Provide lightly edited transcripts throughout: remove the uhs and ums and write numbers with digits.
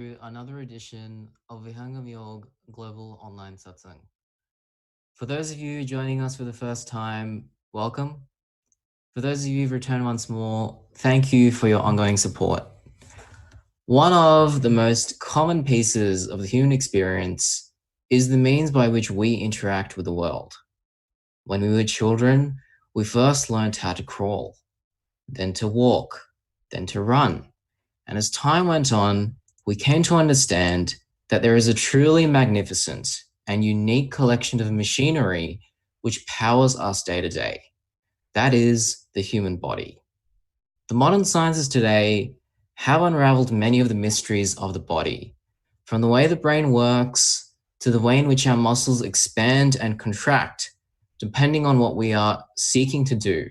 to another edition of Vihangam Yog Global Online Satsang. For those of you joining us for the first time, welcome. For those of you who've returned once more, thank you for your ongoing support. One of the most common pieces of the human experience is the means by which we interact with the world. When we were children, we first learned how to crawl, then to walk, then to run. And as time went on, we came to understand that there is a truly magnificent and unique collection of machinery which powers us day to day. That is the human body. The modern sciences today have unraveled many of the mysteries of the body, from the way the brain works to the way in which our muscles expand and contract, depending on what we are seeking to do.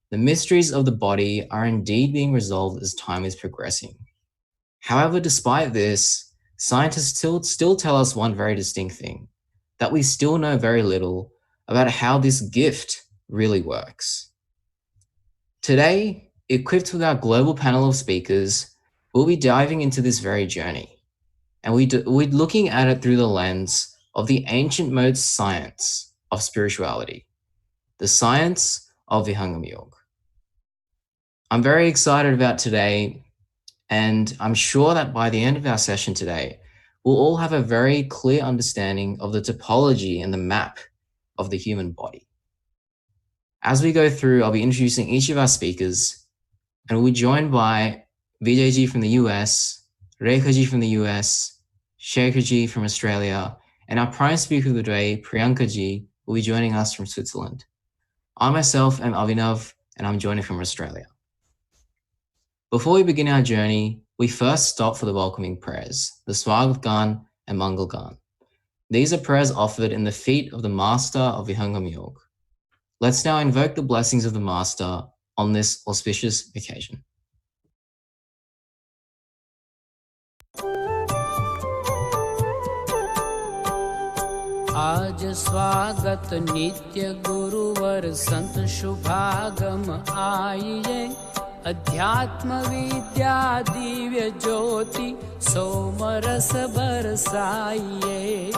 The mysteries of the body are indeed being resolved as time is progressing. However, despite this, scientists still tell us one very distinct thing, that we still know very little about how this gift really works. Today, equipped with our global panel of speakers, we'll be diving into this very journey, and we're looking at it through the lens of the ancient mode science of spirituality, the science of Vihangam Yoga. I'm very excited about today, and I'm sure that by the end of our session today, we'll all have a very clear understanding of the topology and the map of the human body. As we go through, I'll be introducing each of our speakers, and we'll be joined by Vijayji from the US, Rekhaji from the US, Shekharji from Australia, and our prime speaker of the day, Priyankaji, will be joining us from Switzerland. I myself am Avinav, and I'm joining from Australia. Before we begin our journey, we first stop for the welcoming prayers, the Swagat Gan and Mangal Gan. These are prayers offered in the feet of the Master of Vihangam Yoga. Let's now invoke the blessings of the Master on this auspicious occasion. आज स्वागत नित्य गुरुवर संत शुभागम आइए, अध्यात्म विद्या दिव्य ज्योति सोमरस बरसाइए।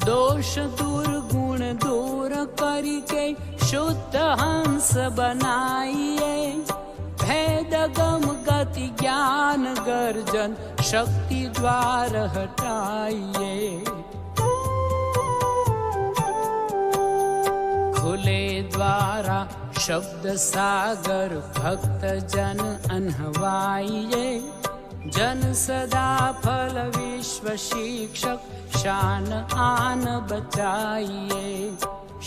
दोष दूर गुण दूर करके शुद्ध हंस बनाइए, भेद गम गति ज्ञान गर्जन शक्ति द्वार हटाइए। खुले द्वारा शब्द सागर भक्त जन अनहवाइए, जन सदा फल विश्व शिक्षक शान आन बचाइए,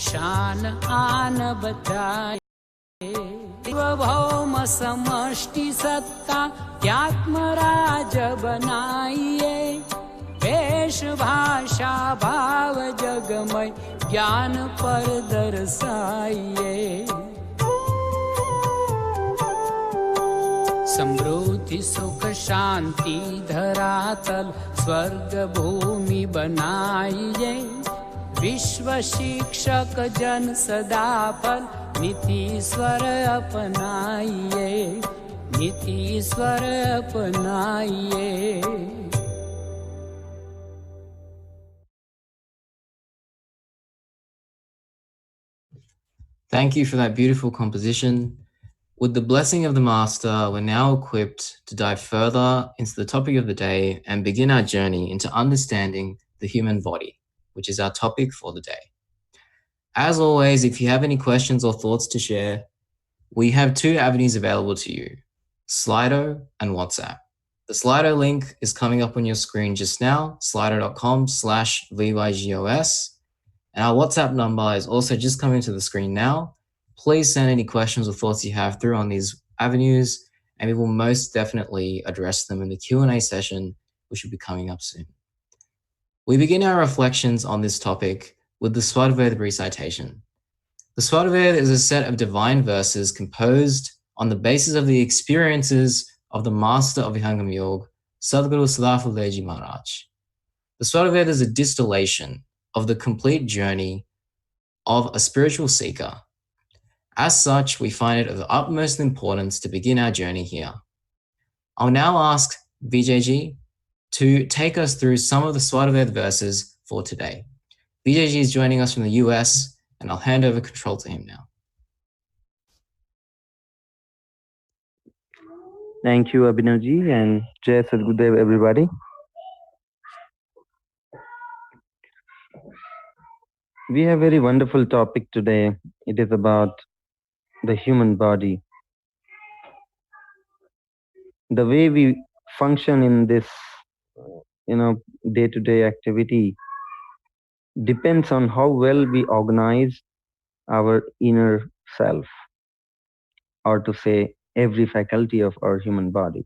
शान आन बचाइए। भौम समष्टि सत्ता त्यात्मराज बनाइए, वेश भाषा भाव जगमय ज्ञान पर दर्शाइए। समृद्धि सुख शांति धरातल स्वर्ग भूमि बनाइए, विश्व शिक्षक जन सदा फल नीति स्वर अपनाइए, नीति स्वर अपनाइए। Thank you for that beautiful composition. With the blessing of the Master, we're now equipped to dive further into the topic of the day and begin our journey into understanding the human body, which is our topic for the day. As always, if you have any questions or thoughts to share, we have two avenues available to you, Slido and WhatsApp. The Slido link is coming up on your screen just now, slido.com/VYGOS. And our WhatsApp number is also just coming to the screen now. Please send any questions or thoughts you have through on these avenues, and we will most definitely address them in the Q&A session, which will be coming up soon. We begin our reflections on this topic with the Swadveda recitation. The Swadveda is a set of divine verses composed on the basis of the experiences of the Master of Vihangam Yoga, Sadhguru Sadafaldeji Maharaj. The Swadveda is a distillation of the complete journey of a spiritual seeker. As such, we find it of the utmost importance to begin our journey here, I'll now ask BJG to take us through some of the Swadaved verses for today. BJG is joining us from the US, and I'll hand over control to him now. Thank you, Abhinavji, and Jai Sadgudev, everybody. We have a very wonderful topic today. It is about the human body. The way we function in this, day-to-day activity depends on how well we organize our inner self, or to say, every faculty of our human body.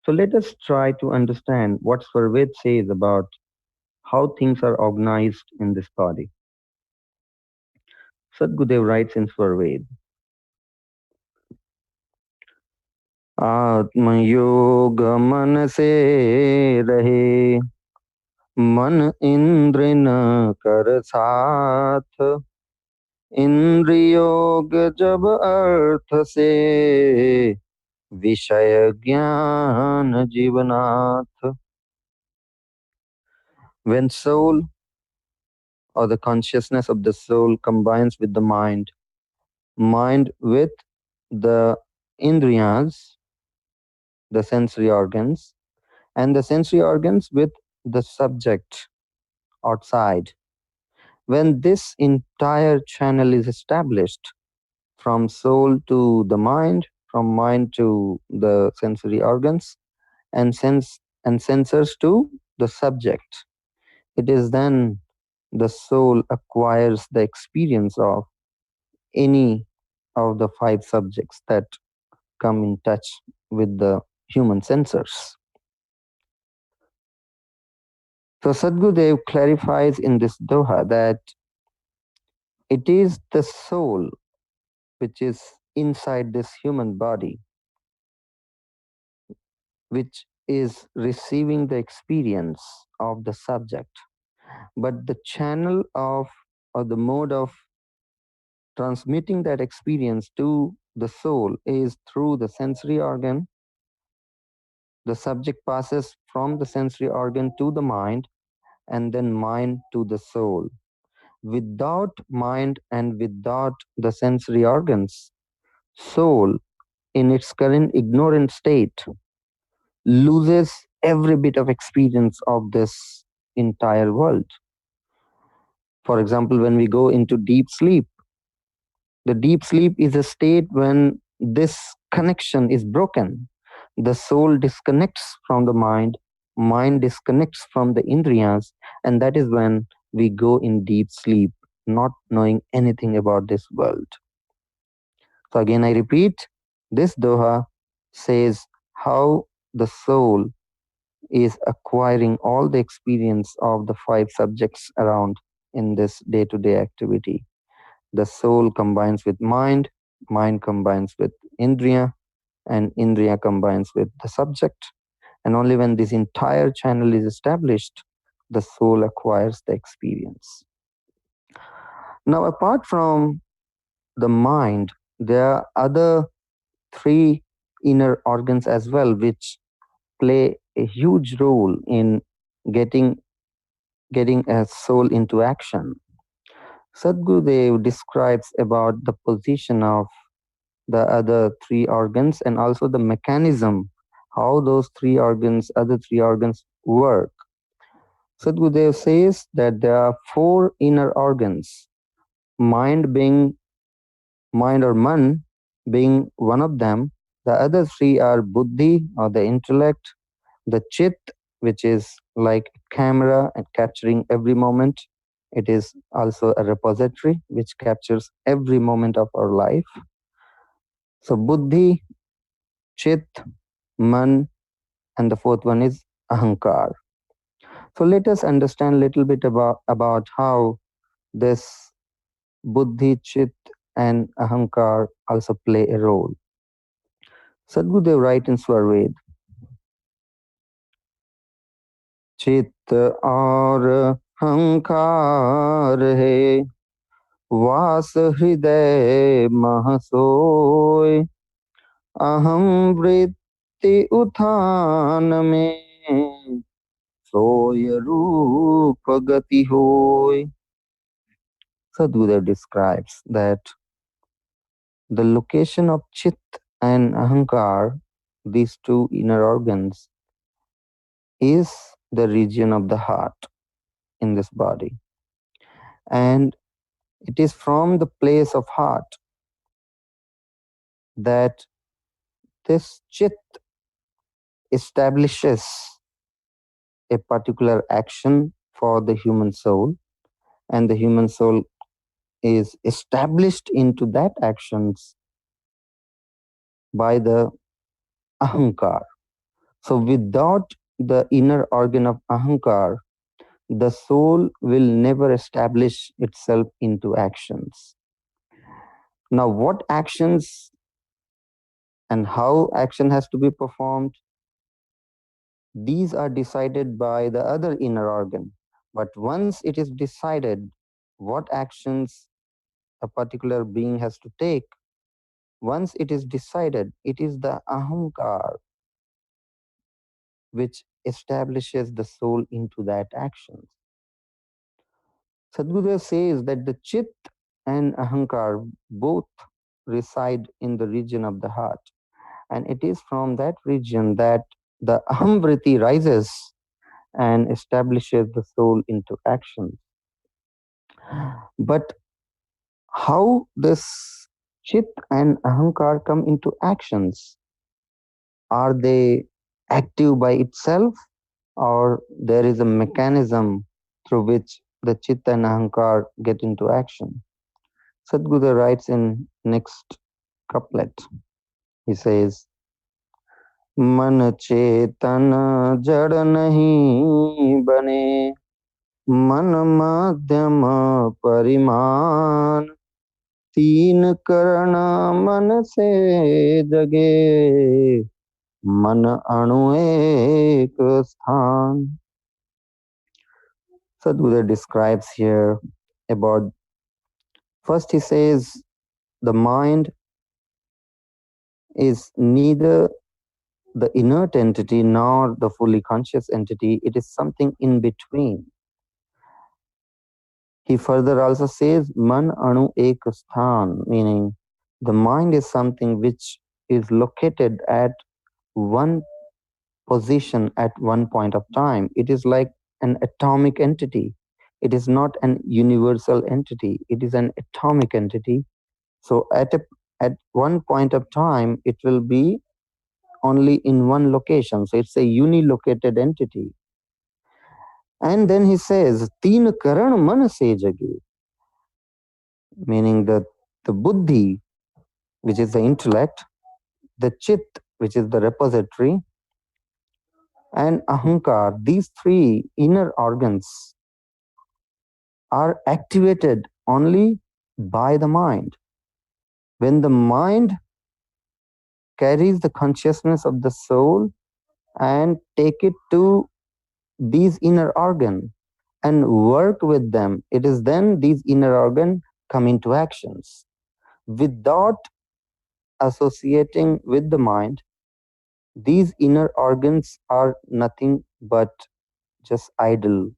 So let us try to understand what Svarved says about how things are organized in this body. Sadgudev writes in Svarved, आत्मयोग मन से रहे, मन इंद्र न कर साथ, इंद्रियोग जब अर्थ से, विषय ज्ञान Jivnath. When soul or the consciousness of the soul combines with the mind with the indriyas, the sensory organs, and the sensory organs with the subject outside. When this entire channel is established from soul to the mind, from mind to the sensory organs, and sensors to the subject, it is then the soul acquires the experience of any of the five subjects that come in touch with the human sensors. So Sadgudev clarifies in this Doha that it is the soul which is inside this human body which is receiving the experience of the subject. But the channel of or the mode of transmitting that experience to the soul is through the sensory organ. The subject passes from the sensory organ to the mind, and then mind to the soul. Without mind and without the sensory organs, soul, in its current ignorant state, loses every bit of experience of this entire world. For example, when we go into deep sleep, the deep sleep is a state when this connection is broken. The soul disconnects from the mind disconnects from the indriyas, and that is when we go in deep sleep, not knowing anything about this world. So again, I repeat, this Doha says how the soul is acquiring all the experience of the five subjects around in this day-to-day activity. The soul combines with mind combines with Indriya, and Indriya combines with the subject. And only when this entire channel is established, the soul acquires the experience. Now, apart from the mind, there are other three inner organs as well, which play a huge role in getting a soul into action. Sadgudev describes about the position of the other three organs and also the mechanism, how those other three organs work. Sadgudev says that there are four inner organs, mind or man being one of them. The other three are buddhi or the intellect, the chit, which is like a camera and capturing every moment. It is also a repository which captures every moment of our life. So buddhi, chit, man, and the fourth one is ahankar. So let us understand a little bit about how this buddhi, chit, and ahankar also play a role. Sadgudev writes in Swarved, चित्त और अहंकार है वास हृदय महसोय अहम वृत्ति ते उत्थान में सोय रूप gati hoy. Sadhguru describes that the location of chit and ahankar, these two inner organs, is the region of the heart in this body. And it is from the place of heart that this chit establishes a particular action for the human soul, and the human soul is established into that actions by the ahankar. So without the inner organ of ahankar, the soul will never establish itself into actions. Now, what actions and how action has to be performed, these are decided by the other inner organ. But once it is decided what actions a particular being has to take, once it is decided, it is the ahankar which establishes the soul into that action. Sadhguru says that the chit and ahankar both reside in the region of the heart. And it is from that region that the ahamvriti rises and establishes the soul into action. But how this chit and ahankar come into actions? Are they active by itself, or there is a mechanism through which the chit and ahankar get into action? Sadhguru writes in next couplet. He says, मन चेतन जड़ नहीं बने मन मध्यम परिमाण तीन करण मन से जगे मन अणु एक स्थान. Sadhguru describes here about, first he says the mind is neither the inert entity nor the fully conscious entity, it is something in between. He further also says, Man anu ek sthan, meaning the mind is something which is located at one position at one point of time. It is like an atomic entity. It is not an universal entity. It is an atomic entity. So at one point of time, it will be only in one location. So it's a unilocated entity. And then he says, Teen karan man se jage, meaning that the buddhi, which is the intellect, the chit, which is the repository, and ahankar, these three inner organs are activated only by the mind. When the mind carries the consciousness of the soul and take it to these inner organ and work with them, it is then these inner organ come into actions. Without associating with the mind, these inner organs are nothing but just idle,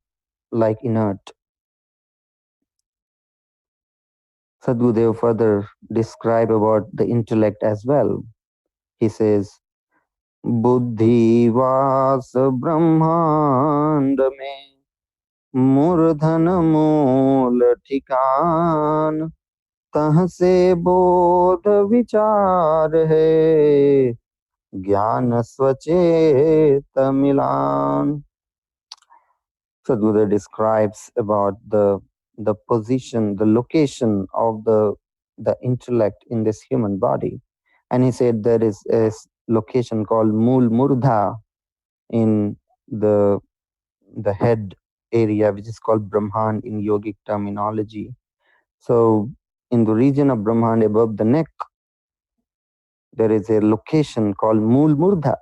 like inert. Sadhguru further describe about the intellect as well. He says, बुद्धिवास ब्रह्मांड में मूर्धन मूल ठिकान तह से बोध विचार है ज्ञान स्वचेत मिलान. Sadhguru describes about the position, the location of the intellect in this human body. And he said there is a location called Mool Murdha in the the head area, which is called Brahman in yogic terminology. So in the region of Brahman above the neck, there is a location called Mool Murdha,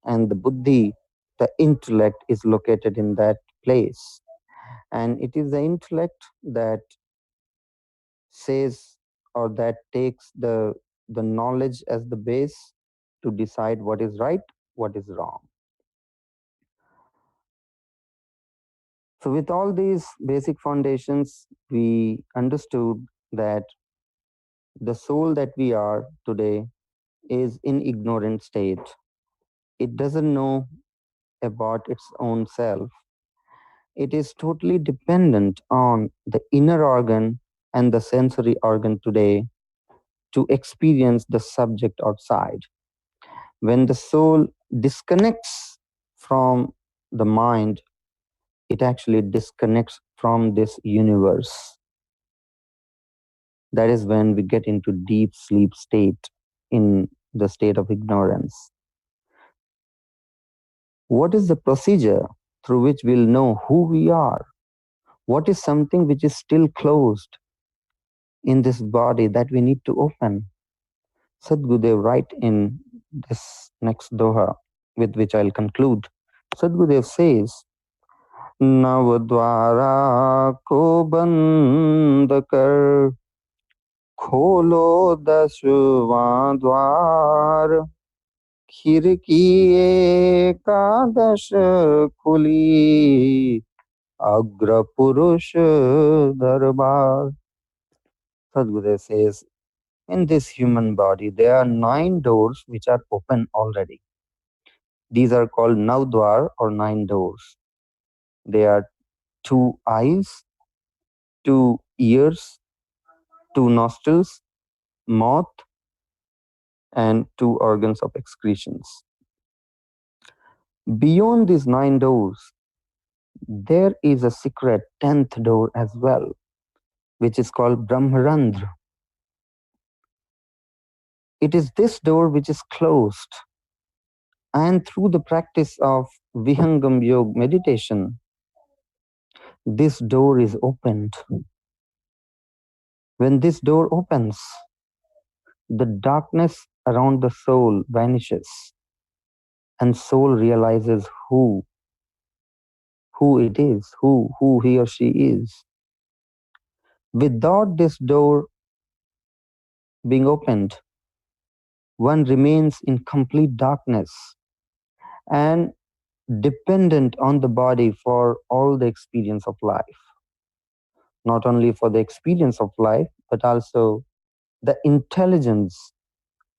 and the buddhi, the intellect, is located in that place. And it is the intellect that says or that takes the knowledge as the base to decide what is right, what is wrong. So, with all these basic foundations, we understood that the soul that we are today is in ignorant state. It doesn't know about its own self. It is totally dependent on the inner organ and the sensory organ today to experience the subject outside. When the soul disconnects from the mind, it actually disconnects from this universe. That is when we get into deep sleep state, in the state of ignorance. What is the procedure through which we'll know who we are? What is something which is still closed in this body that we need to open? Sadgurudev write in this next doha, with which I'll conclude. Sadgurudev says, नव द्वारा को बंद कर खोलो दसवां द्वार खिड़की एकादश खुली अग्र पुरुष दरबार. Sadhguru says, in this human body, there are 9 doors which are open already. These are called Navdwar or 9 doors. They are 2 eyes, 2 ears, 2 nostrils, mouth, and 2 organs of excretions. Beyond these 9 doors, there is a secret 10th door as well, which is called Brahmarandra. It is this door which is closed, and through the practice of Vihangam Yoga meditation, this door is opened. When this door opens, the darkness around the soul vanishes, and soul realizes who it is, who he or she is. Without this door being opened, one remains in complete darkness and dependent on the body for all the experience of life. Not only for the experience of life, but also the intelligence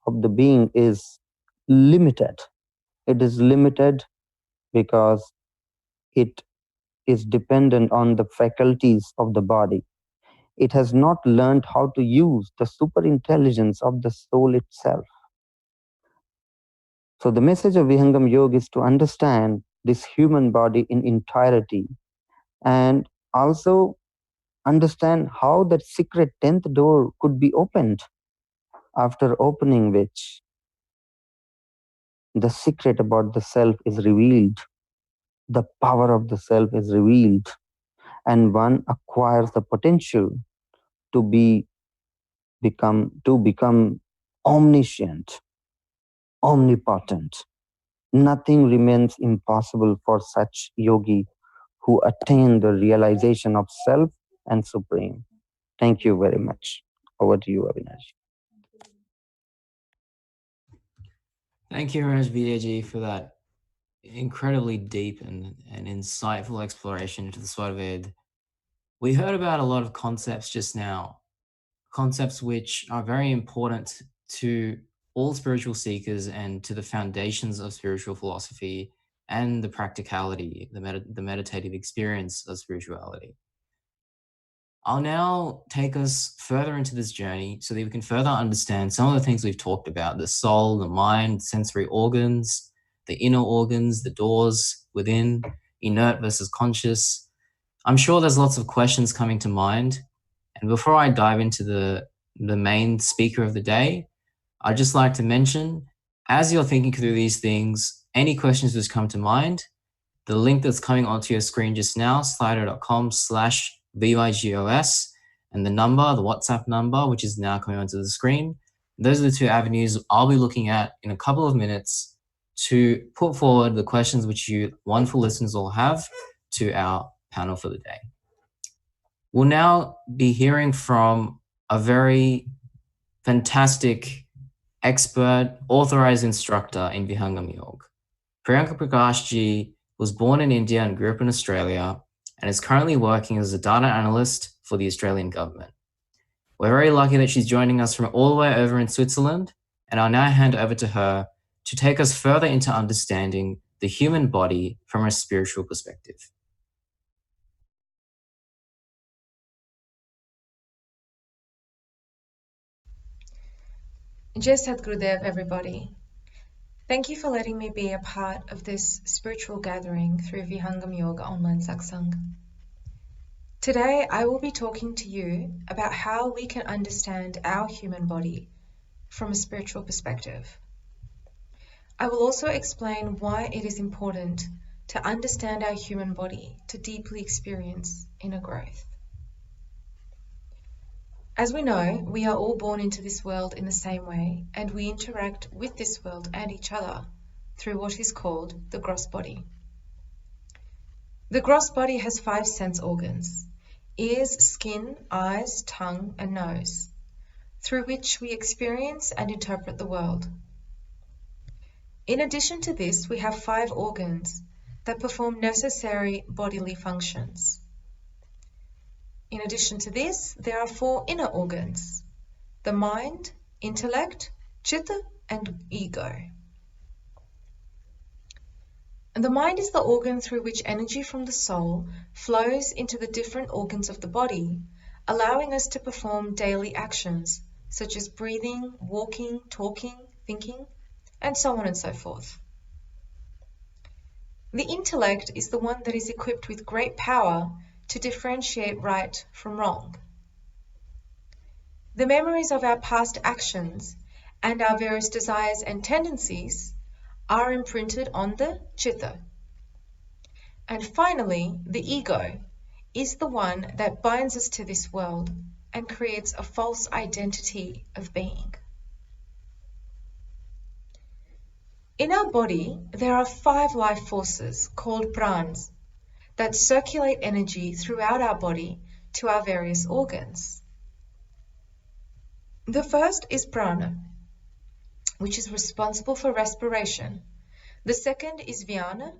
of the being is limited. It is limited because it is dependent on the faculties of the body. It has not learned how to use the super intelligence of the soul itself. So the message of Vihangam Yoga is to understand this human body in entirety, and also understand how that secret 10th door could be opened, after opening which the secret about the self is revealed, the power of the self is revealed, and one acquires the potential to become omniscient, omnipotent. Nothing remains impossible for such yogi who attain the realization of self and supreme. Thank you very much. Over to you, Avinash. Thank you, Raj BJG, for that incredibly deep and insightful exploration into the Swadved. We heard about a lot of concepts just now, concepts which are very important to all spiritual seekers and to the foundations of spiritual philosophy and the practicality, the meditative experience of spirituality. I'll now take us further into this journey so that we can further understand some of the things we've talked about: the soul, the mind, sensory organs, the inner organs, the doors within, inert versus conscious. I'm sure there's lots of questions coming to mind. And before I dive into the main speaker of the day, I'd just like to mention, as you're thinking through these things, any questions which come to mind, the link that's coming onto your screen just now, slido.com/VYGOS, and the WhatsApp number, which is now coming onto the screen. Those are the 2 avenues I'll be looking at in a couple of minutes to put forward the questions which you wonderful listeners all have to our panel for the day. We'll now be hearing from a very fantastic expert, authorized instructor in Vihangam Yoga. Priyanka Prakashji was born in India and grew up in Australia and is currently working as a data analyst for the Australian government. We're very lucky that she's joining us from all the way over in Switzerland, and I'll now hand over to her to take us further into understanding the human body from a spiritual perspective. Jai Sadgurudev, everybody. Thank you for letting me be a part of this spiritual gathering through Vihangam Yoga online satsang. Today, I will be talking to you about how we can understand our human body from a spiritual perspective. I will also explain why it is important to understand our human body to deeply experience inner growth. As we know, we are all born into this world in the same way, and we interact with this world and each other through what is called the gross body. The gross body has 5 sense organs: ears, skin, eyes, tongue, and nose, through which we experience and interpret the world. In addition to this, we have 5 organs that perform necessary bodily functions. In addition to this, there are 4 inner organs: the mind, intellect, chitta, and ego. And the mind is the organ through which energy from the soul flows into the different organs of the body, allowing us to perform daily actions such as breathing, walking, talking, thinking, and so on and so forth. The intellect is the one that is equipped with great power to differentiate right from wrong. The memories of our past actions and our various desires and tendencies are imprinted on the chitta. And finally, the ego is the one that binds us to this world and creates a false identity of being. In our body, there are 5 life forces called prans that circulate energy throughout our body to our various organs. The first is prana, which is responsible for respiration. The second is vyana,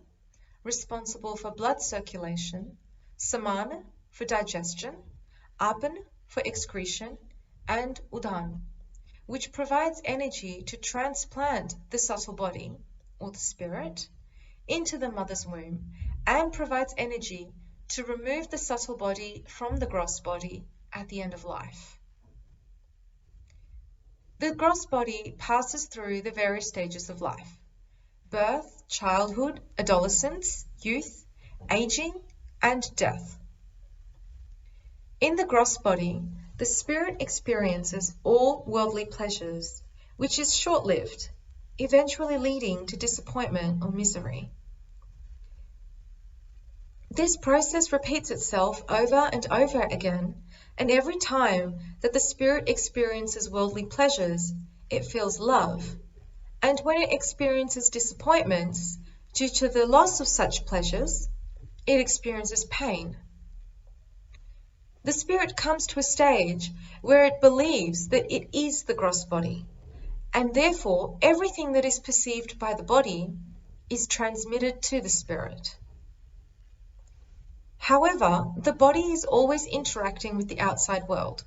responsible for blood circulation, samana for digestion, apana for excretion, and udan, which provides energy to transplant the subtle body, or the spirit, into the mother's womb, and provides energy to remove the subtle body from the gross body at the end of life. The gross body passes through the various stages of life: birth, childhood, adolescence, youth, aging, and death. In the gross body, the spirit experiences all worldly pleasures, which is short-lived, eventually leading to disappointment or misery. This process repeats itself over and over again, and every time that the spirit experiences worldly pleasures, it feels love. And when it experiences disappointments due to the loss of such pleasures, it experiences pain. The spirit comes to a stage where it believes that it is the gross body, and therefore everything that is perceived by the body is transmitted to the spirit. However, the body is always interacting with the outside world,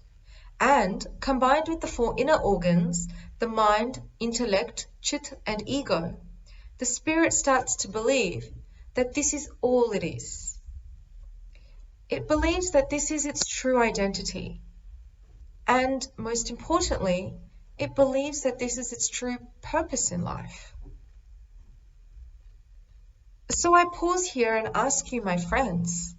and combined with the 4 inner organs, the mind, intellect, chitta, and ego, the spirit starts to believe that this is all it is. It believes that this is its true identity, and most importantly, it believes that this is its true purpose in life. So I pause here and ask you, my friends,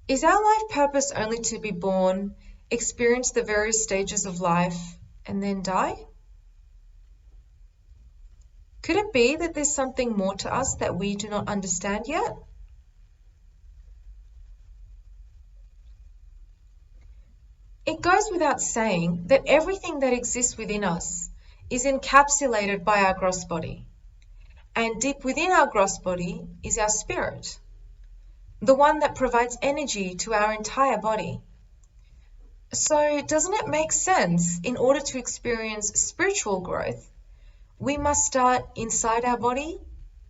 is our life purpose only to be born, experience the various stages of life, and then die? Could it be that there's something more to us that we do not understand yet? It goes without saying that everything that exists within us is encapsulated by our gross body. And deep within our gross body is our spirit, the one that provides energy to our entire body. So doesn't it make sense, in order to experience spiritual growth, we must start inside our body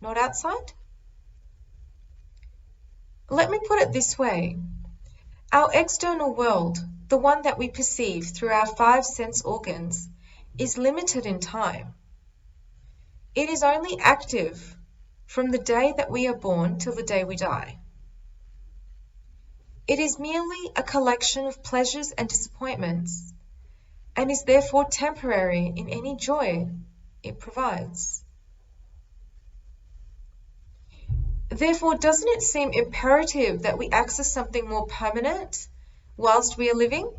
not outside? Let me put it this way. Our external world, the one that we perceive through our five sense organs, is limited in time. It is only active from the day that we are born till the day we die. It is merely a collection of pleasures and disappointments, and is therefore temporary in any joy it provides. Therefore, doesn't it seem imperative that we access something more permanent whilst we are living?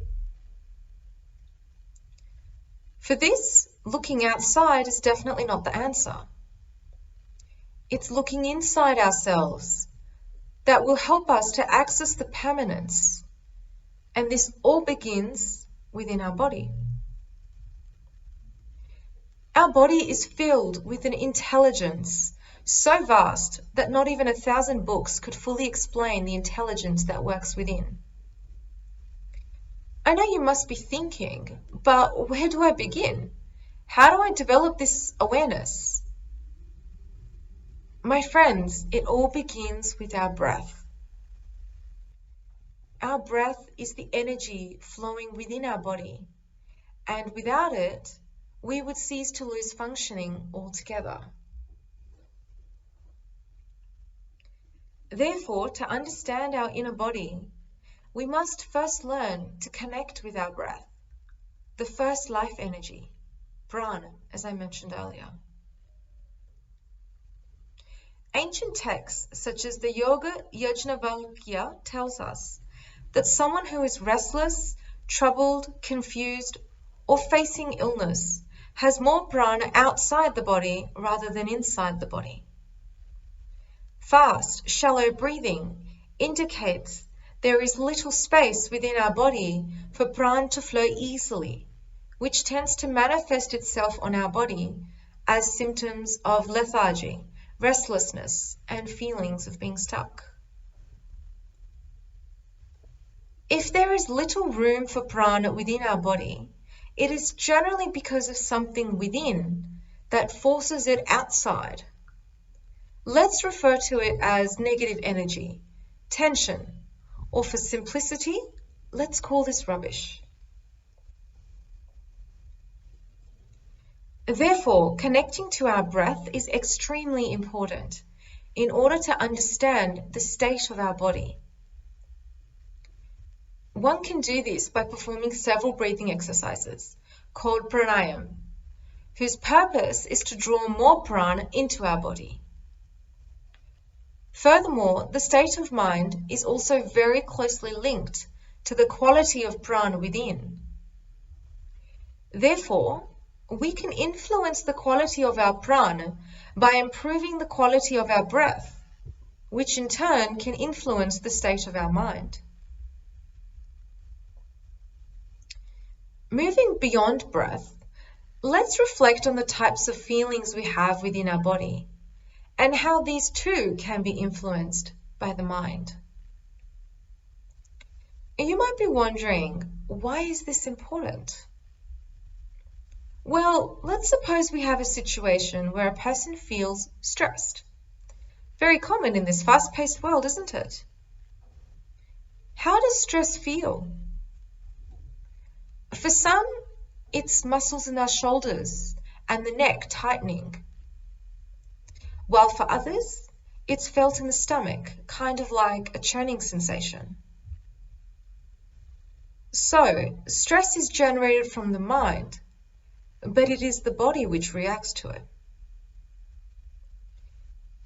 For this, looking outside is definitely not the answer. It's looking inside ourselves that will help us to access the permanence, and this all begins within our body. Our body is filled with an intelligence so vast that not even 1,000 books could fully explain the intelligence that works within. I know you must be thinking, but where do I begin? How do I develop this awareness? My friends, it all begins with our breath. Our breath is the energy flowing within our body, and without it, we would cease to lose functioning altogether. Therefore, to understand our inner body, we must first learn to connect with our breath, the first life energy, prana, as I mentioned earlier. Ancient texts such as the Yoga Yajnavalkya tells us that someone who is restless, troubled, confused, or facing illness has more prana outside the body rather than inside the body. Fast, shallow breathing indicates there is little space within our body for prana to flow easily, which tends to manifest itself on our body as symptoms of lethargy, restlessness, and feelings of being stuck. If there is little room for prana within our body, it is generally because of something within that forces it outside. Let's refer to it as negative energy, tension, or for simplicity, let's call this rubbish. Therefore, connecting to our breath is extremely important in order to understand the state of our body. One can do this by performing several breathing exercises called pranayam, whose purpose is to draw more prana into our body. Furthermore, the state of mind is also very closely linked to the quality of prana within. Therefore, we can influence the quality of our prana by improving the quality of our breath, which in turn can influence the state of our mind. Moving beyond breath, let's reflect on the types of feelings we have within our body and how these too can be influenced by the mind. You might be wondering, why is this important? Well, let's suppose we have a situation where a person feels stressed. Very common in this fast-paced world, isn't it? How does stress feel? For some, it's muscles in our shoulders and the neck tightening, while for others, it's felt in the stomach, kind of like a churning sensation. So, stress is generated from the mind, but it is the body which reacts to it.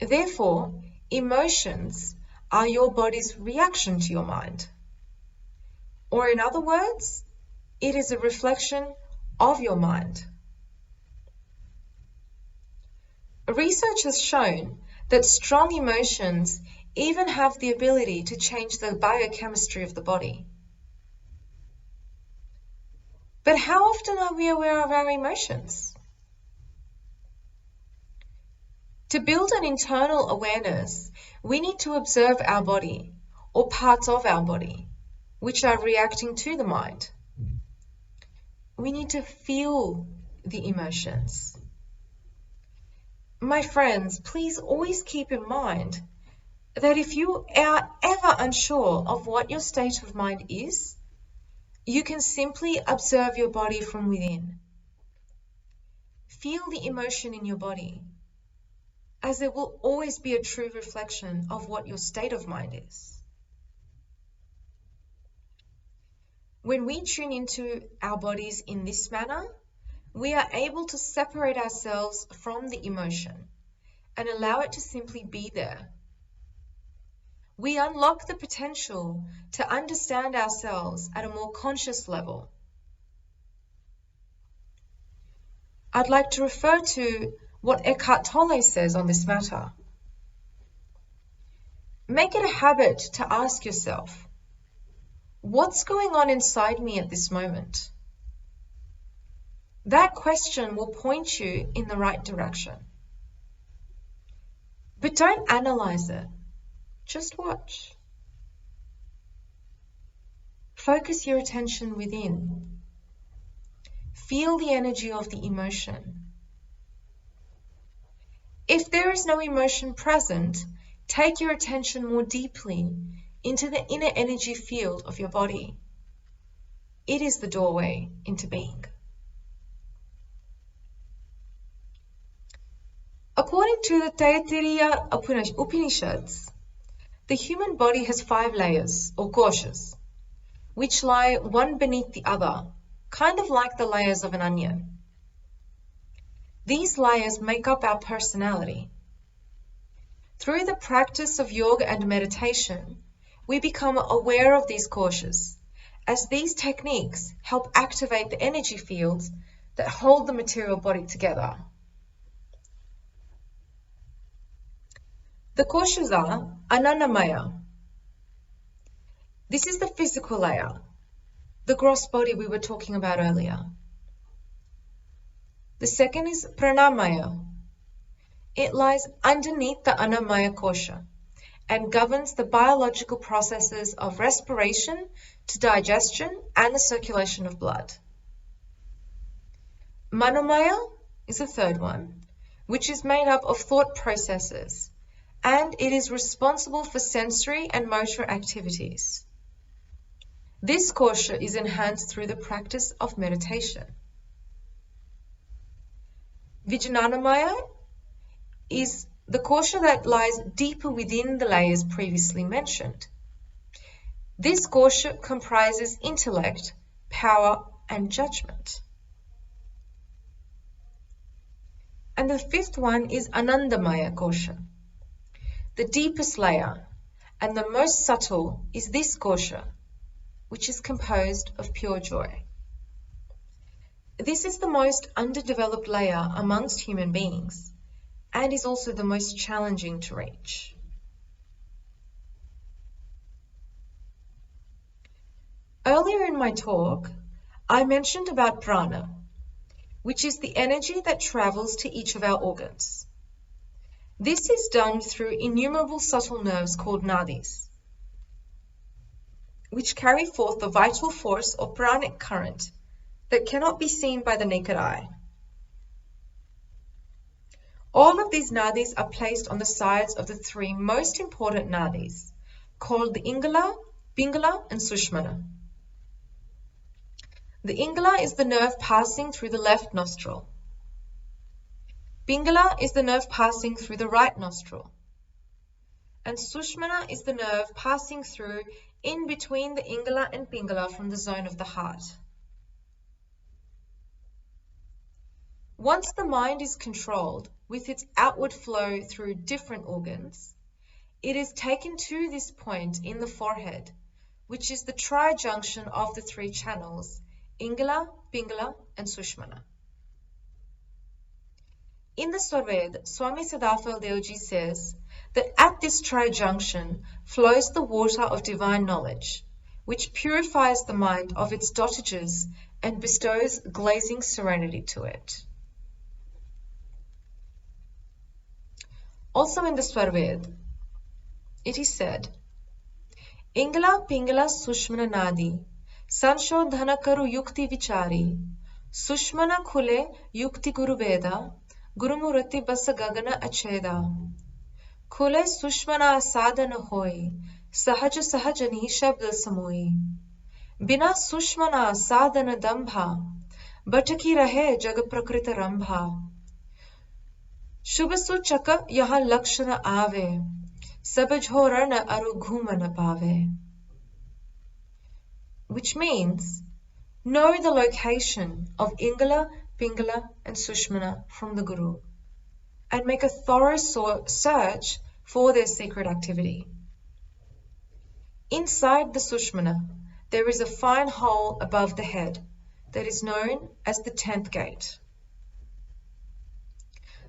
Therefore, emotions are your body's reaction to your mind. Or in other words, it is a reflection of your mind. Research has shown that strong emotions even have the ability to change the biochemistry of the body. But how often are we aware of our emotions? To build an internal awareness, we need to observe our body, or parts of our body, which are reacting to the mind. We need to feel the emotions. My friends, please always keep in mind that if you are ever unsure of what your state of mind is, you can simply observe your body from within. Feel the emotion in your body, as it will always be a true reflection of what your state of mind is. When we tune into our bodies in this manner, we are able to separate ourselves from the emotion and allow it to simply be there. We unlock the potential to understand ourselves at a more conscious level. I'd like to refer to what Eckhart Tolle says on this matter. Make it a habit to ask yourself, what's going on inside me at this moment? That question will point you in the right direction. But don't analyze it. Just watch. Focus your attention within. Feel the energy of the emotion. If there is no emotion present, take your attention more deeply into the inner energy field of your body. It is the doorway into being. According to the Taittiriya Upanishads, the human body has 5 layers, or koshas, which lie one beneath the other, kind of like the layers of an onion. These layers make up our personality. Through the practice of yoga and meditation, we become aware of these koshas, as these techniques help activate the energy fields that hold the material body together. The koshas are Anandamaya. This is the physical layer, the gross body we were talking about earlier. The second is Pranamaya. It lies underneath the Annamaya kosha and governs the biological processes of respiration to digestion and the circulation of blood. Manomaya is the third one, which is made up of thought processes, and it is responsible for sensory and motor activities. This kosha is enhanced through the practice of meditation. Vijnanamaya is the kosha that lies deeper within the layers previously mentioned. This kosha comprises intellect, power, and judgment. And the fifth one is Anandamaya kosha. The deepest layer and the most subtle is this kosha, which is composed of pure joy. This is the most underdeveloped layer amongst human beings and is also the most challenging to reach. Earlier in my talk, I mentioned about prana, which is the energy that travels to each of our organs. This is done through innumerable subtle nerves called nadis, which carry forth the vital force or pranic current that cannot be seen by the naked eye. All of these nadis are placed on the sides of the 3 most important nadis, called the Ingala, Pingala, and Sushmana. The Ingala is the nerve passing through the left nostril. Pingala is the nerve passing through the right nostril. And Sushmana is the nerve passing through in between the Ingala and Pingala from the zone of the heart. Once the mind is controlled with its outward flow through different organs, it is taken to this point in the forehead, which is the tri-junction of the 3 channels, Ingala, Pingala, and Sushmana. In the Swarved, Swami Sadafal Deoji says that at this tri-junction flows the water of divine knowledge, which purifies the mind of its dotages and bestows glazing serenity to it. Also in the Swarved, it is said, Ingala Pingala Sushmana Nadi, Sanshodhana Karu Yukti Vichari, Sushmana Khule Yukti Guru Veda, Gurumurati basa gagana acheda. Kule sushmana sadana hoy. Sahaj sahajani shabda samoi. Bina sushmana sadana dambha. Bataki rahe jag prakrita rambha. शुभ सूचक यह लक्षण आवे सब झोरण अरु घूमन पावे. Which means know the location of Ingala, Pingala and Sushmana from the Guru and make a thorough search for their secret activity. Inside the Sushmana there is a fine hole above the head that is known as the 10th gate.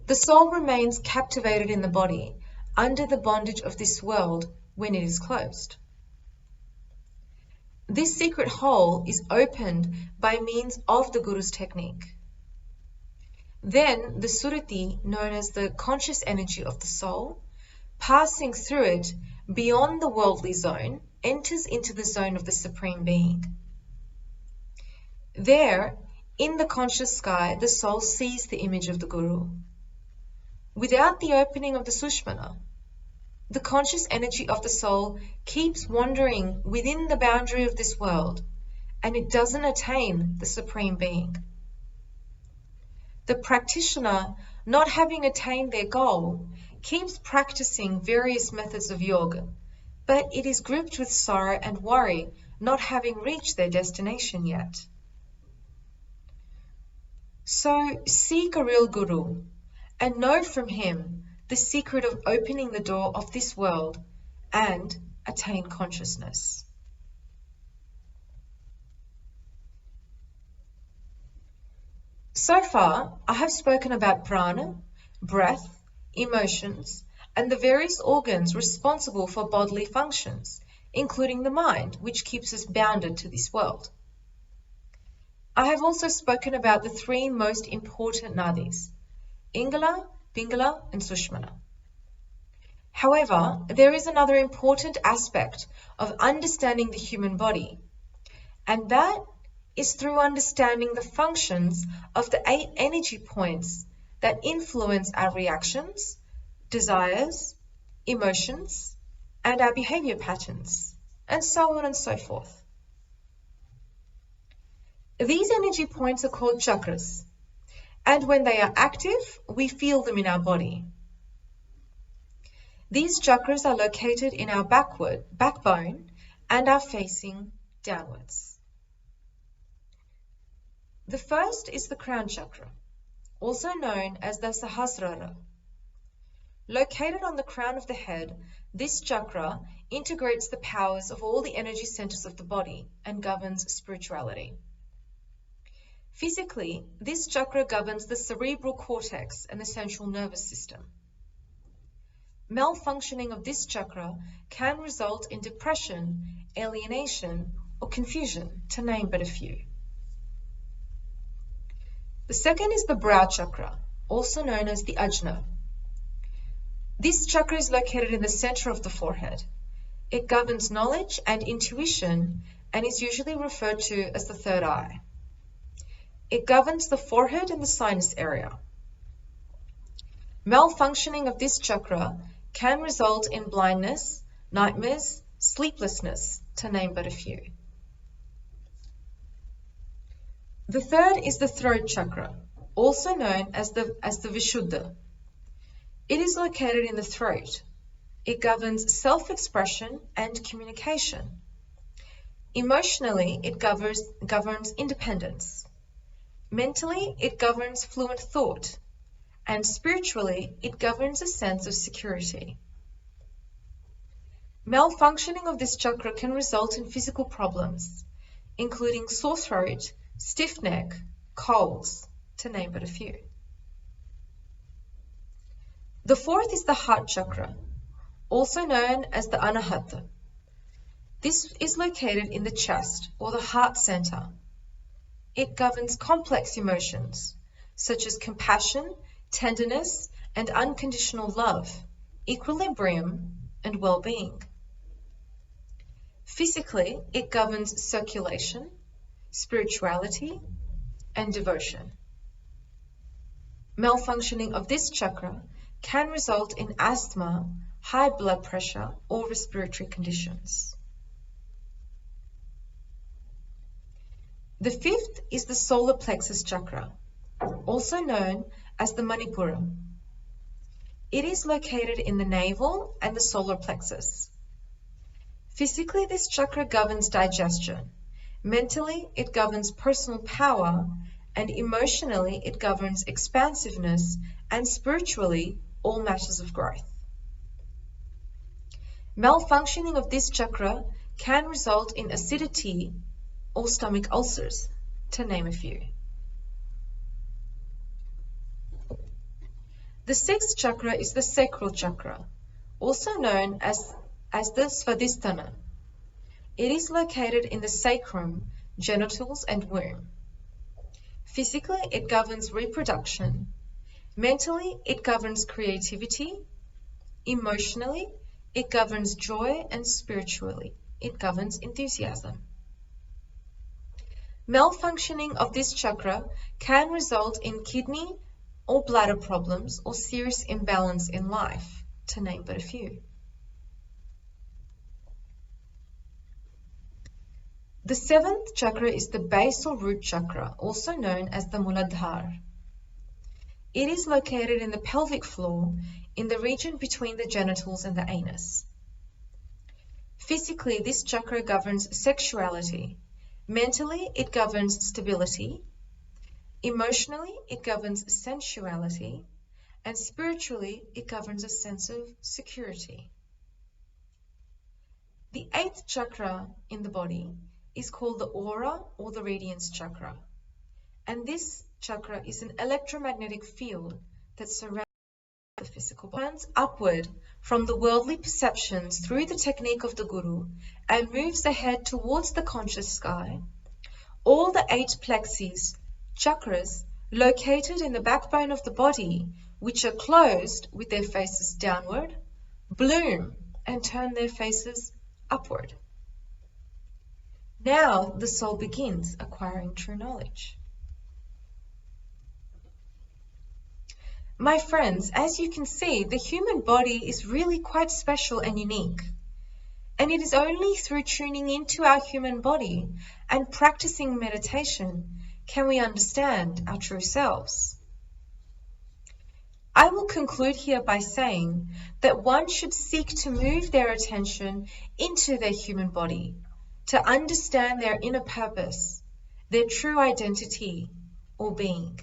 The soul remains captivated in the body under the bondage of this world when it is closed. This secret hole is opened by means of the Guru's technique. Then the Surati, known as the conscious energy of the soul, passing through it beyond the worldly zone, enters into the zone of the Supreme Being. There, in the conscious sky, the soul sees the image of the Guru. Without the opening of the Sushmana, the conscious energy of the soul keeps wandering within the boundary of this world, and it doesn't attain the Supreme Being. The practitioner, not having attained their goal, keeps practicing various methods of yoga, but it is gripped with sorrow and worry, not having reached their destination yet. So seek a real Guru and know from him the secret of opening the door of this world and attain consciousness. So far, I have spoken about prana, breath, emotions, and the various organs responsible for bodily functions, including the mind, which keeps us bounded to this world. I have also spoken about the three most important nadis, Ingala, Pingala, and Sushmana. However, there is another important aspect of understanding the human body, and that is through understanding the functions of the 8 energy points that influence our reactions, desires, emotions, and our behavior patterns, and so on and so forth. These energy points are called chakras, and when they are active, we feel them in our body. These chakras are located in our backbone and are facing downwards. The first is the crown chakra, also known as the Sahasrara. Located on the crown of the head, this chakra integrates the powers of all the energy centers of the body and governs spirituality. Physically, this chakra governs the cerebral cortex and the central nervous system. Malfunctioning of this chakra can result in depression, alienation, or confusion, to name but a few. The second is the brow chakra, also known as the ajna. This chakra is located in the center of the forehead. It governs knowledge and intuition and is usually referred to as the third eye. It governs the forehead and the sinus area. Malfunctioning of this chakra can result in blindness, nightmares, sleeplessness, to name but a few. The third is the throat chakra, also known as the Vishuddha. It is located in the throat. It governs self-expression and communication. Emotionally, it governs independence. Mentally, it governs fluent thought. And spiritually, it governs a sense of security. Malfunctioning of this chakra can result in physical problems, including sore throat, stiff neck, colds, to name but a few. The fourth is the heart chakra, also known as the Anahata. This is located in the chest or the heart center. It governs complex emotions such as compassion, tenderness, and unconditional love, equilibrium, and well-being. Physically, it governs circulation, spirituality, and devotion. Malfunctioning of this chakra can result in asthma, high blood pressure, or respiratory conditions. The fifth is the solar plexus chakra, also known as the Manipura. It is located in the navel and the solar plexus. Physically, this chakra governs digestion. Mentally, it governs personal power, and emotionally, it governs expansiveness, and spiritually, all matters of growth. Malfunctioning of this chakra can result in acidity or stomach ulcers, to name a few. The sixth chakra is the sacral chakra, also known as the Svadhisthana. It is located in the sacrum, genitals, and womb. Physically, it governs reproduction. Mentally, it governs creativity. Emotionally, it governs joy, and spiritually, it governs enthusiasm. Malfunctioning of this chakra can result in kidney or bladder problems or serious imbalance in life, to name but a few. The seventh chakra is the base or root chakra, also known as the Muladhara. It is located in the pelvic floor, in the region between the genitals and the anus. Physically, this chakra governs sexuality. Mentally, it governs stability. Emotionally, it governs sensuality. And spiritually, it governs a sense of security. The eighth chakra in the body is called the aura or the radiance chakra. And this chakra is an electromagnetic field that surrounds the physical body, runs upward from the worldly perceptions through the technique of the Guru and moves ahead towards the conscious sky. All the 8 plexus, chakras, located in the backbone of the body, which are closed with their faces downward, bloom and turn their faces upward. Now the soul begins acquiring true knowledge. My friends, as you can see, the human body is really quite special and unique. And it is only through tuning into our human body and practicing meditation can we understand our true selves. I will conclude here by saying that one should seek to move their attention into their human body, to understand their inner purpose, their true identity or being.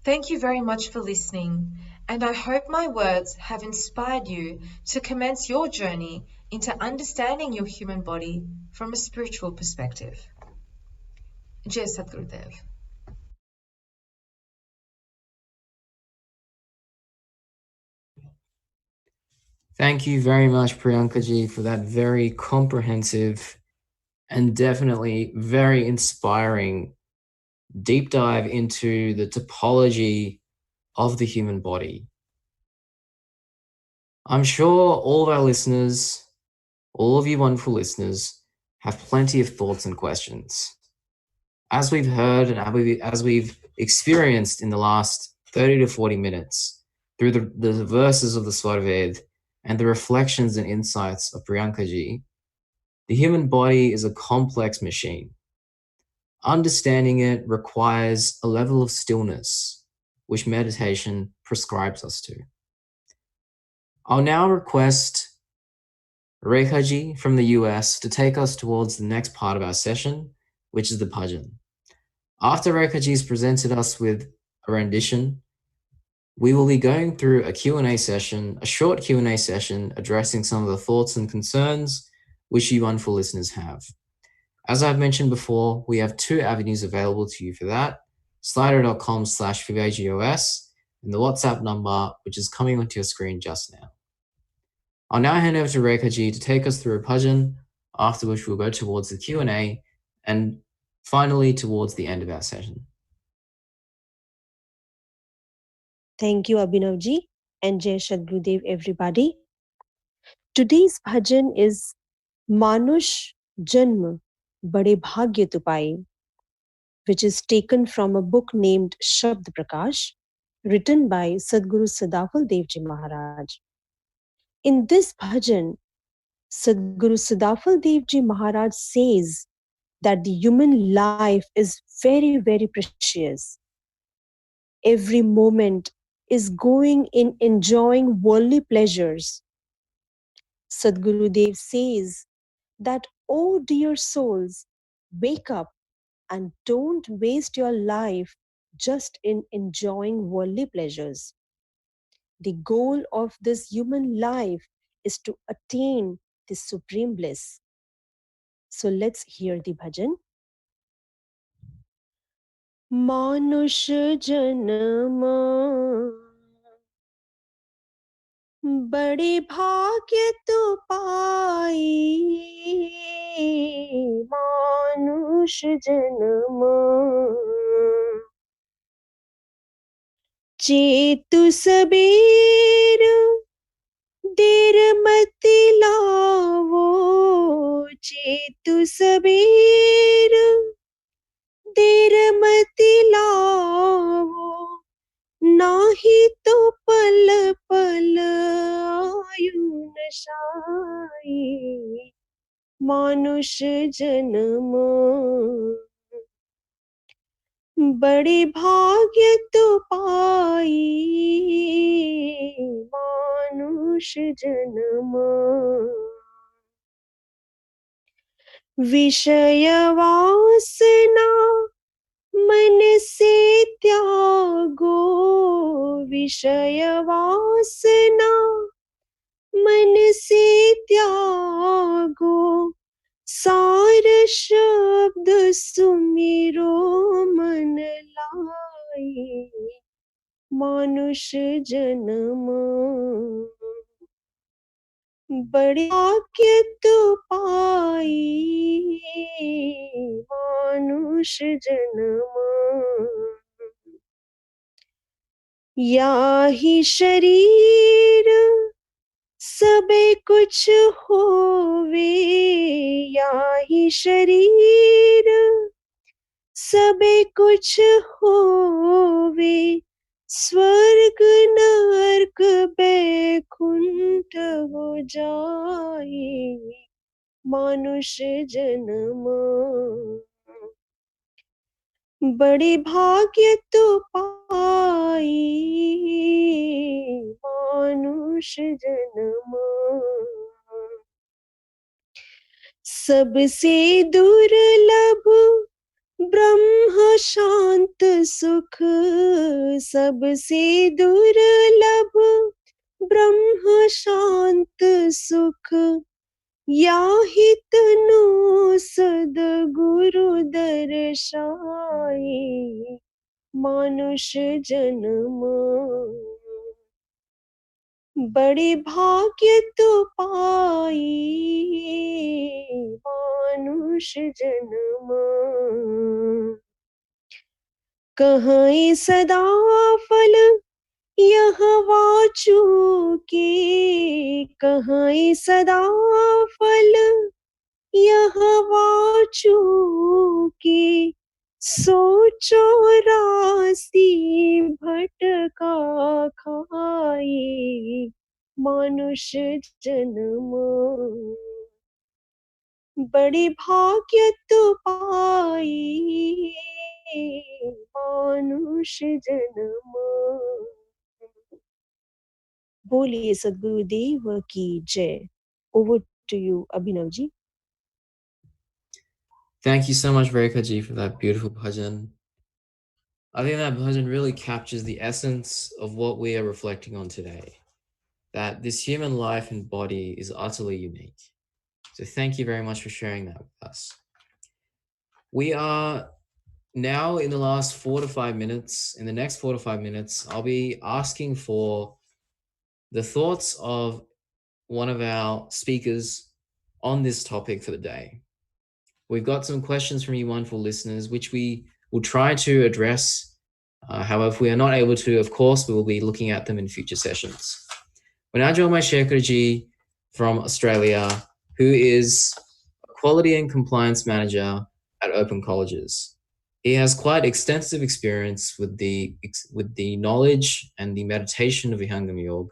Thank you very much for listening, and I hope my words have inspired you to commence your journey into understanding your human body from a spiritual perspective. Jai Sadgurudev. Thank you very much, Priyanka ji, for that very comprehensive and definitely very inspiring deep dive into the topology of the human body. I'm sure all of our listeners, all of you wonderful listeners, have plenty of thoughts and questions. As we've heard and as we've experienced in the last 30 to 40 minutes through the verses of the Svarved and the reflections and insights of Priyanka ji, the human body is a complex machine. Understanding it requires a level of stillness, which meditation prescribes us to. I'll now request Rekhaji from the US to take us towards the next part of our session, which is the bhajan. After Rekhaji has presented us with a rendition, we will be going through a Q&A session, a short Q&A session addressing some of the thoughts and concerns which you wonderful listeners have. As I've mentioned before, we have 2 avenues available to you for that, slido.com/vagos and the WhatsApp number, which is coming onto your screen just now. I'll now hand over to Rekhaji to take us through a bhajan, after which we'll go towards the Q&A and finally towards the end of our session. Thank you, Abhinavji, and Jai Sadgurudev, everybody. Today's bhajan is Manush Janm Bade Bhagya Tu Paaye. which is taken from a book named Shabd Prakash, written by Sadguru Sadafal Devji Maharaj. In this bhajan, Sadguru Sadafal Devji Maharaj says that the human life is very, very precious. Every moment is going in enjoying worldly pleasures. Sadguru Dev says that, oh dear souls, wake up and don't waste your life just in enjoying worldly pleasures. The goal of this human life is to attain the supreme bliss. So let's hear the bhajan. मानुष जन्म बड़े भाग्य तो पाई मानुष जन्म चेतु सबेर देर मत लावो चेतु सबेर देर मत लावो नाही तो पल पल आयु नशाई मानुष जन्म बड़े भाग्य तो पाई मानुष जन्म विषय वासना मन से त्यागो विषय वासना मन से त्यागो सार शब्द सुमिरो मन लाई मानुष जन्म बड़े भाग्य तो पाई मानुष जन्म या ही शरीर सबे कुछ होवे या ही शरीर सबे कुछ होवे स्वर्ग नरक बैकुंठ हो जाए मानुष जन्म बड़े भाग्य तो पाई मानुष जन्म सबसे दुर्लभ ब्रह्म शांत सुख सबसे दुर्लभ ब्रह्म शांत सुख या ही तनु सदगुरु दर्शाए मानुष जन्म बड़े भाग्य तो पाई मानुष जन्म कहीं सदा फल यह वाचू के कहीं सदा फल यह वाचू के सोचो राशि भटका खाए मानुष जन्म बड़े भाग्य तो पाई मानुष जन्म बोलिए सद्गुरुदेव की जय. Over to you, Abhinav ji. Thank you so much, Rekha ji, for that beautiful bhajan. I think that bhajan really captures the essence of what we are reflecting on today, that this human life and body is utterly unique. So thank you very much for sharing that with us. We are now in the last 4 to 5 minutes. In the next 4 to 5 minutes, I'll be asking for the thoughts of one of our speakers on this topic for the day. We've got some questions from you wonderful listeners, which we will try to address. However, if we are not able to, of course, we will be looking at them in future sessions. We're now joined by Shekhar from Australia, who is a Quality and Compliance Manager at Open Colleges. He has quite extensive experience with the knowledge and the meditation of Vihangam Yoga,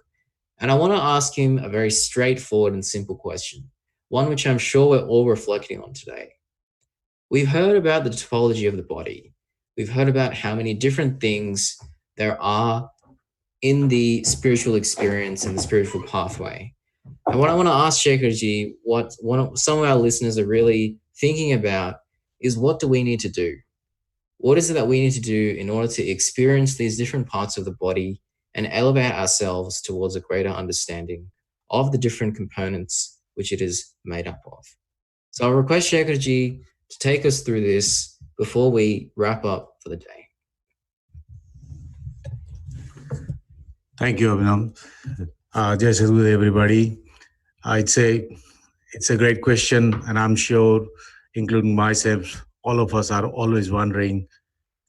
and I want to ask him a very straightforward and simple question, one which I'm sure we're all reflecting on today. We've heard about the topology of the body. We've heard about how many different things there are in the spiritual experience and the spiritual pathway. And what I want to ask Shekharji, some of our listeners are really thinking about is, what do we need to do? What is it that we need to do in order to experience these different parts of the body and elevate ourselves towards a greater understanding of the different components which it is made up of? So I'll request Shekharji to take us through this before we wrap up for the day. Thank you, Abhinav. Jai Sadhguru, everybody. I'd say it's a great question, and I'm sure, including myself, all of us are always wondering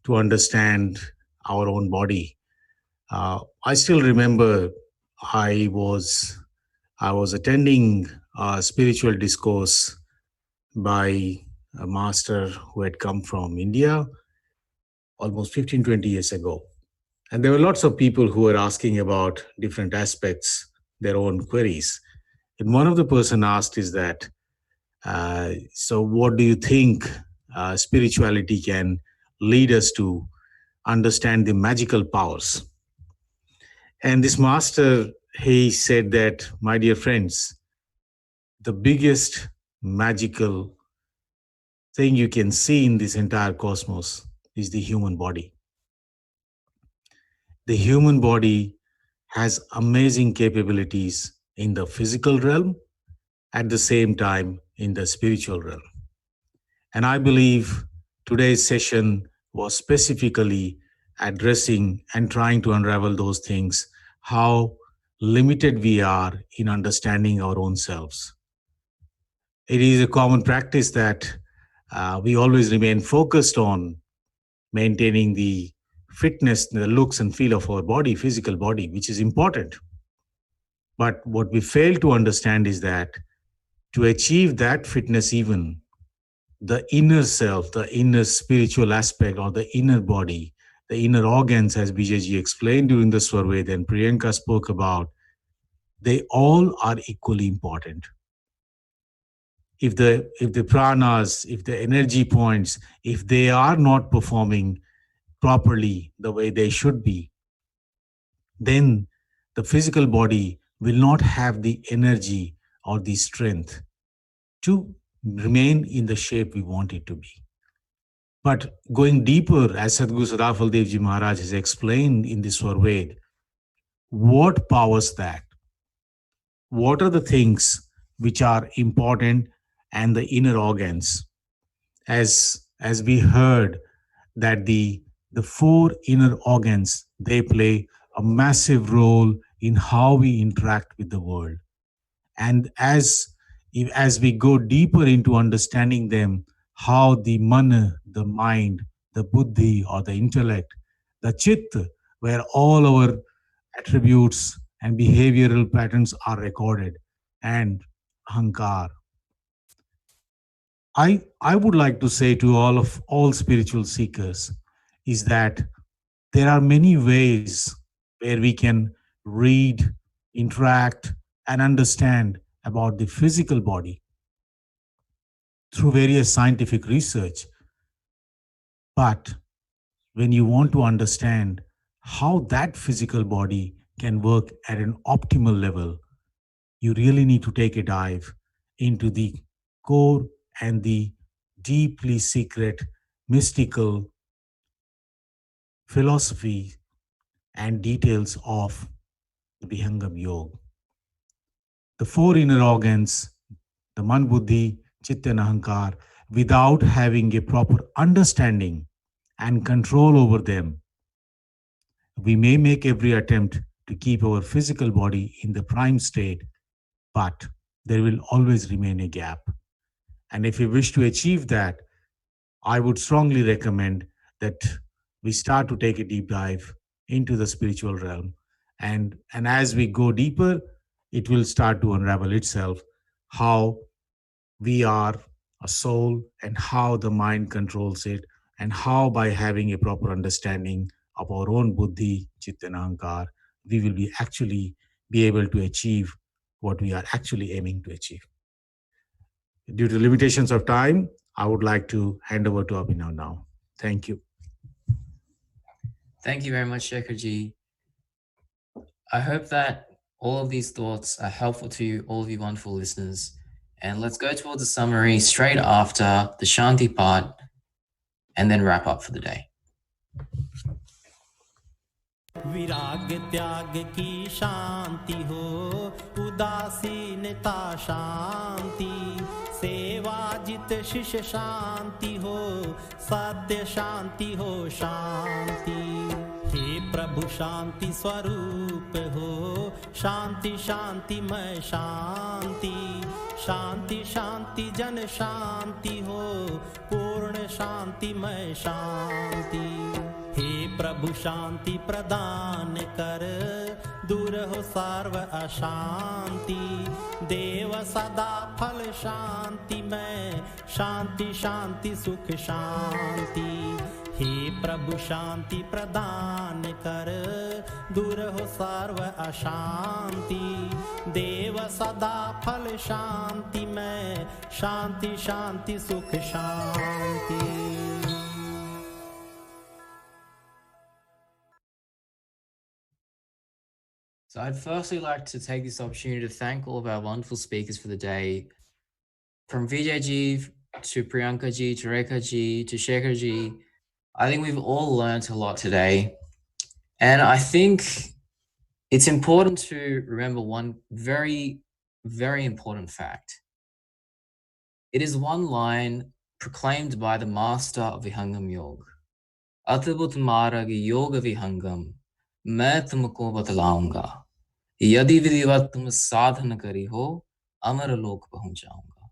to understand our own body. I still remember I was attending a spiritual discourse by a master who had come from India almost 15, 20 years ago. And there were lots of people who were asking about different aspects, their own queries. And one of the person asked is that, so what do you think spirituality can lead us to understand the magical powers? And this master, he said that, my dear friends, the biggest magical thing you can see in this entire cosmos is the human body. The human body has amazing capabilities in the physical realm, at the same time in the spiritual realm. And I believe today's session was specifically addressing and trying to unravel those things, how limited we are in understanding our own selves. It is a common practice that we always remain focused on maintaining the fitness, the looks and feel of our body, physical body, which is important. But what we fail to understand is that to achieve that fitness, even the inner self, the inner spiritual aspect, or the inner body, the inner organs, as Bijayji explained during the Swarved and Priyanka spoke about, they all are equally important. If the pranas, if the energy points, if they are not performing properly the way they should be, then the physical body will not have the energy or the strength to remain in the shape we want it to be. But going deeper, as Sadhguru Sadafal Devji Maharaj has explained in this Swarved, what powers that? What are the things which are important and the inner organs? As we heard that the four inner organs, they play a massive role in how we interact with the world. And as we go deeper into understanding them, how the mana, the mind, the buddhi or the intellect, the chit, where all our attributes and behavioral patterns are recorded, and ahankar. I would like to say to all spiritual seekers is that there are many ways where we can read, interact, and understand about the physical body through various scientific research. But when you want to understand how that physical body can work at an optimal level, you really need to take a dive into the core and the deeply secret, mystical philosophy and details of the Vihangam Yoga. The four inner organs, the man, buddhi, chitta, and ahankar, without having a proper understanding and control over them, we may make every attempt to keep our physical body in the prime state, but there will always remain a gap. And if we wish to achieve that, I would strongly recommend that we start to take a deep dive into the spiritual realm. And as we go deeper, it will start to unravel itself how we are a soul and how the mind controls it, and how by having a proper understanding of our own buddhi, chitta, and ahankar, we will be able to achieve what we are actually aiming to achieve. Due to limitations of time, I would like to hand over to Abhinav now. Thank you. Thank you very much, Shekharji. I hope that all of these thoughts are helpful to you, all of you wonderful listeners. And let's go towards a summary straight after the Shanti part and then wrap up for the day. विराग त्याग की शांति हो, उदासीनता शांति, सेवा जित शिष शांति हो, सत्य शांति हो शांति। हे प्रभु शांति स्वरूप हो, शांति शांतिमय शांति, शांति शांति जन शांति हो, पूर्ण शांतिमय शांति। हे प्रभु शांति प्रदान कर, दूर हो सर्व अशांति, देव सदा फल शांति में, शांति शांति सुख शांति। हे प्रभु शांति प्रदान कर, दूर हो सर्व अशांति, देव सदा फल शांति में, शांति शांति सुख शांति। So I'd firstly like to take this opportunity to thank all of our wonderful speakers for the day. From Vijayji to Priyanka-ji, to Rekha-ji, to Shekhar-ji, I think we've all learned a lot today. And I think it's important to remember one very, very important fact. It is one line proclaimed by the master of Vihangam Yoga. Atbhut marag yoga vihangam, main tumko batlaunga. यदि विधिवत तुम साधन करी हो, अमर लोक पहुंच जाऊंगा.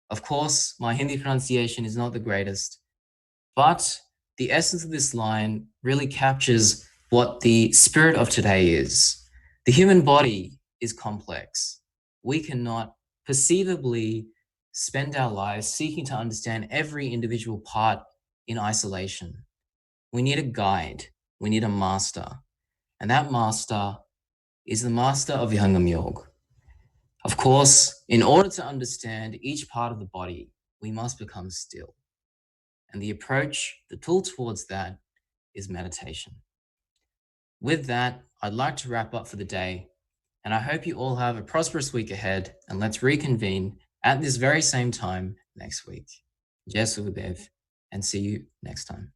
Of course, my Hindi pronunciation is not the greatest, but the essence of this line really captures what the spirit of today is. The human body is complex. We cannot perceivably spend our lives seeking to understand every individual part in isolation. We need a guide. We need a master. And that master is the master of Vihangam Yoga. Of course, in order to understand each part of the body, we must become still. And the approach, the tool towards that is meditation. With that, I'd like to wrap up for the day, and I hope you all have a prosperous week ahead, and let's reconvene at this very same time next week. Jai Sukhdev, and see you next time.